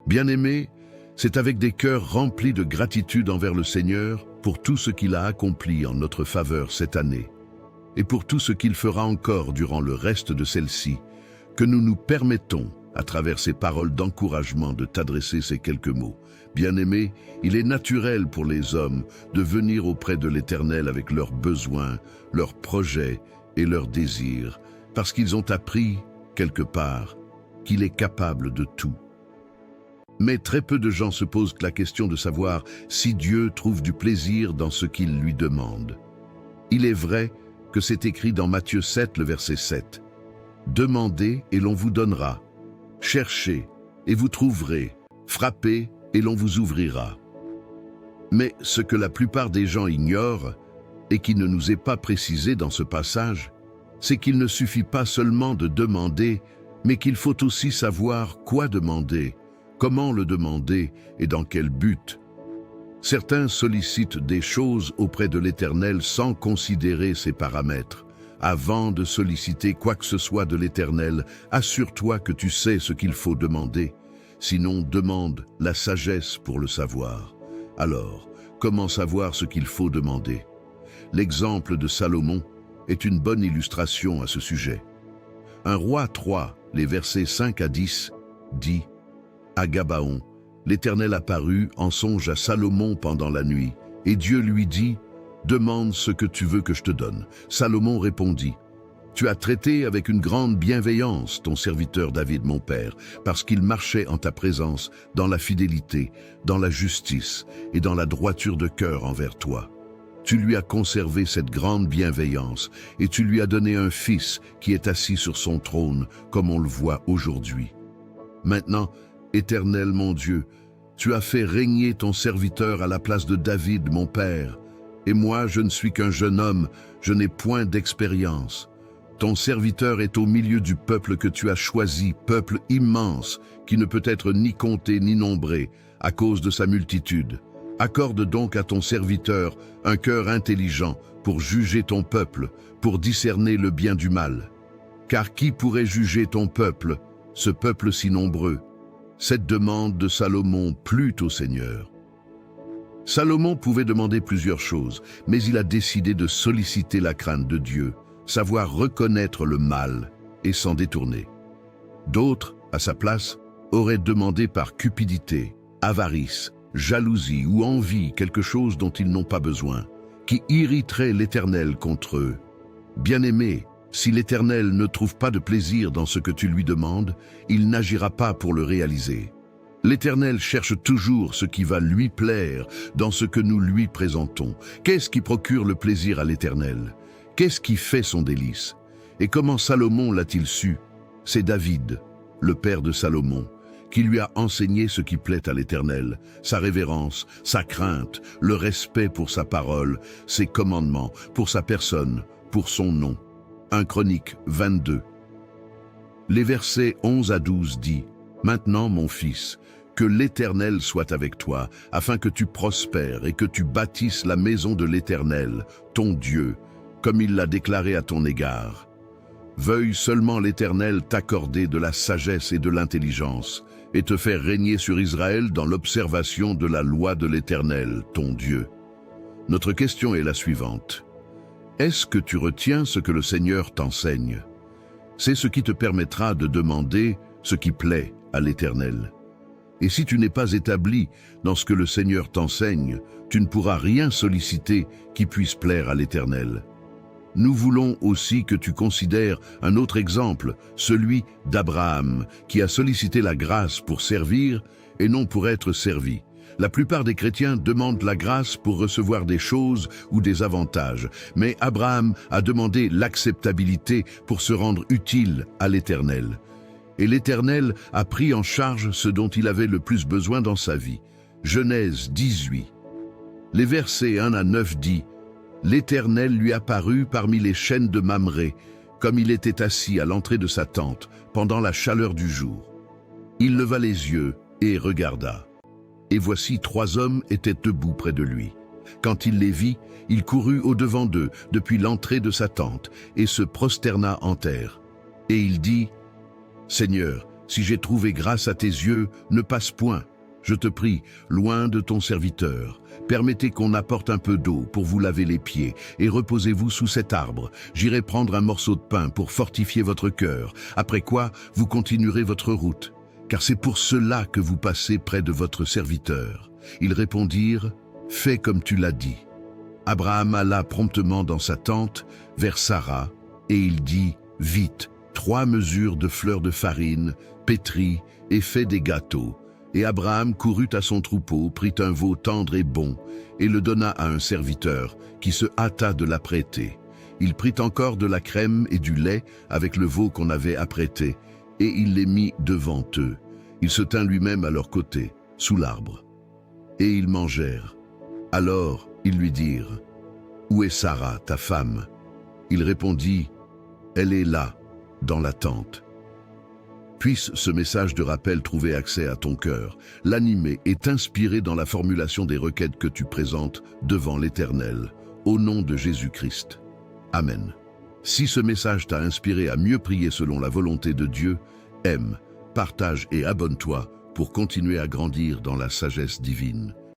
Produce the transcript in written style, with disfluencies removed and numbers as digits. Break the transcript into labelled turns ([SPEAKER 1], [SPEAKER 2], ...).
[SPEAKER 1] Bien-aimés, c'est avec des cœurs remplis de gratitude envers le Seigneur pour tout ce qu'il a accompli en notre faveur cette année et pour tout ce qu'il fera encore durant le reste de celle-ci que nous nous permettons, à travers ces paroles d'encouragement, de t'adresser ces quelques mots. Bien-aimé, il est naturel pour les hommes de venir auprès de l'Éternel avec leurs besoins, leurs projets et leurs désirs, parce qu'ils ont appris, quelque part, qu'il est capable de tout. Mais très peu de gens se posent la question de savoir si Dieu trouve du plaisir dans ce qu'ils lui demandent. Il est vrai que c'est écrit dans Matthieu 7, le verset 7. « Demandez et l'on vous donnera. Cherchez et vous trouverez. Frappez et l'on vous ouvrira. » Mais ce que la plupart des gens ignorent, et qui ne nous est pas précisé dans ce passage, c'est qu'il ne suffit pas seulement de demander, mais qu'il faut aussi savoir quoi demander, comment le demander et dans quel but. Certains sollicitent des choses auprès de l'Éternel sans considérer ces paramètres. Avant de solliciter quoi que ce soit de l'Éternel, assure-toi que tu sais ce qu'il faut demander. Sinon, demande la sagesse pour le savoir. Alors, comment savoir ce qu'il faut demander? L'exemple de Salomon est une bonne illustration à ce sujet. 1 Roi 3, les versets 5 à 10, dit « À Gabaon, l'Éternel apparut en songe à Salomon pendant la nuit, et Dieu lui dit « Demande ce que tu veux que je te donne. » Salomon répondit « Tu as traité avec une grande bienveillance ton serviteur David mon père, parce qu'il marchait en ta présence dans la fidélité, dans la justice et dans la droiture de cœur envers toi. Tu lui as conservé cette grande bienveillance, et tu lui as donné un fils qui est assis sur son trône, comme on le voit aujourd'hui. Maintenant, Éternel mon Dieu, tu as fait régner ton serviteur à la place de David mon père, et moi je ne suis qu'un jeune homme, je n'ai point d'expérience. Ton serviteur est au milieu du peuple que tu as choisi, peuple immense, qui ne peut être ni compté ni nombré, à cause de sa multitude. Accorde donc à ton serviteur un cœur intelligent pour juger ton peuple, pour discerner le bien du mal. Car qui pourrait juger ton peuple, ce peuple si nombreux? » Cette demande de Salomon plut au Seigneur. Salomon pouvait demander plusieurs choses, mais il a décidé de solliciter la crainte de Dieu, savoir reconnaître le mal et s'en détourner. D'autres, à sa place, auraient demandé par cupidité, avarice, jalousie ou envie quelque chose dont ils n'ont pas besoin, qui irriterait l'Éternel contre eux. Bien-aimé, si l'Éternel ne trouve pas de plaisir dans ce que tu lui demandes, il n'agira pas pour le réaliser. L'Éternel cherche toujours ce qui va lui plaire dans ce que nous lui présentons. Qu'est-ce qui procure le plaisir à l'Éternel? Qu'est-ce qui fait son délice? Et comment Salomon l'a-t-il su? C'est David, le père de Salomon, qui lui a enseigné ce qui plaît à l'Éternel, sa révérence, sa crainte, le respect pour sa parole, ses commandements, pour sa personne, pour son nom. 1 Chroniques 22. Les versets 11 à 12 dit « Maintenant, mon fils, que l'Éternel soit avec toi, afin que tu prospères et que tu bâtisses la maison de l'Éternel, ton Dieu, comme il l'a déclaré à ton égard. Veuille seulement l'Éternel t'accorder de la sagesse et de l'intelligence, et te faire régner sur Israël dans l'observation de la loi de l'Éternel, ton Dieu. » Notre question est la suivante. Est-ce que tu retiens ce que le Seigneur t'enseigne? C'est ce qui te permettra de demander ce qui plaît à l'Éternel. Et si tu n'es pas établi dans ce que le Seigneur t'enseigne, tu ne pourras rien solliciter qui puisse plaire à l'Éternel. Nous voulons aussi que tu considères un autre exemple, celui d'Abraham, qui a sollicité la grâce pour servir et non pour être servi. La plupart des chrétiens demandent la grâce pour recevoir des choses ou des avantages, mais Abraham a demandé l'acceptabilité pour se rendre utile à l'Éternel. Et l'Éternel a pris en charge ce dont il avait le plus besoin dans sa vie. Genèse 18. Les versets 1 à 9 dit « L'Éternel lui apparut parmi les chênes de Mamré, comme il était assis à l'entrée de sa tente, pendant la chaleur du jour. Il leva les yeux et regarda. Et voici 3 hommes étaient debout près de lui. Quand il les vit, il courut au-devant d'eux depuis l'entrée de sa tente et se prosterna en terre. Et il dit « Seigneur, Si j'ai trouvé grâce à tes yeux, ne passe point. Je te prie, loin de ton serviteur. Permettez qu'on apporte un peu d'eau pour vous laver les pieds, et reposez-vous sous cet arbre. J'irai prendre un morceau de pain pour fortifier votre cœur, après quoi vous continuerez votre route. Car c'est pour cela que vous passez près de votre serviteur. » Ils répondirent, « Fais comme tu l'as dit. » Abraham alla promptement dans sa tente, vers Sarah, et il dit, « Vite, 3 mesures de fleurs de farine, pétris, et fais des gâteaux. » Et Abraham courut à son troupeau, prit un veau tendre et bon, et le donna à un serviteur, qui se hâta de l'apprêter. Il prit encore de la crème et du lait avec le veau qu'on avait apprêté, et il les mit devant eux. Il se tint lui-même à leur côté, sous l'arbre. Et ils mangèrent. Alors ils lui dirent, « Où est Sarah, ta femme ?» Il répondit, « Elle est là, dans la tente. » Puisse ce message de rappel trouver accès à ton cœur, l'animer et t'inspirer dans la formulation des requêtes que tu présentes devant l'Éternel, au nom de Jésus-Christ. Amen. Si ce message t'a inspiré à mieux prier selon la volonté de Dieu, aime, partage et abonne-toi pour continuer à grandir dans la sagesse divine.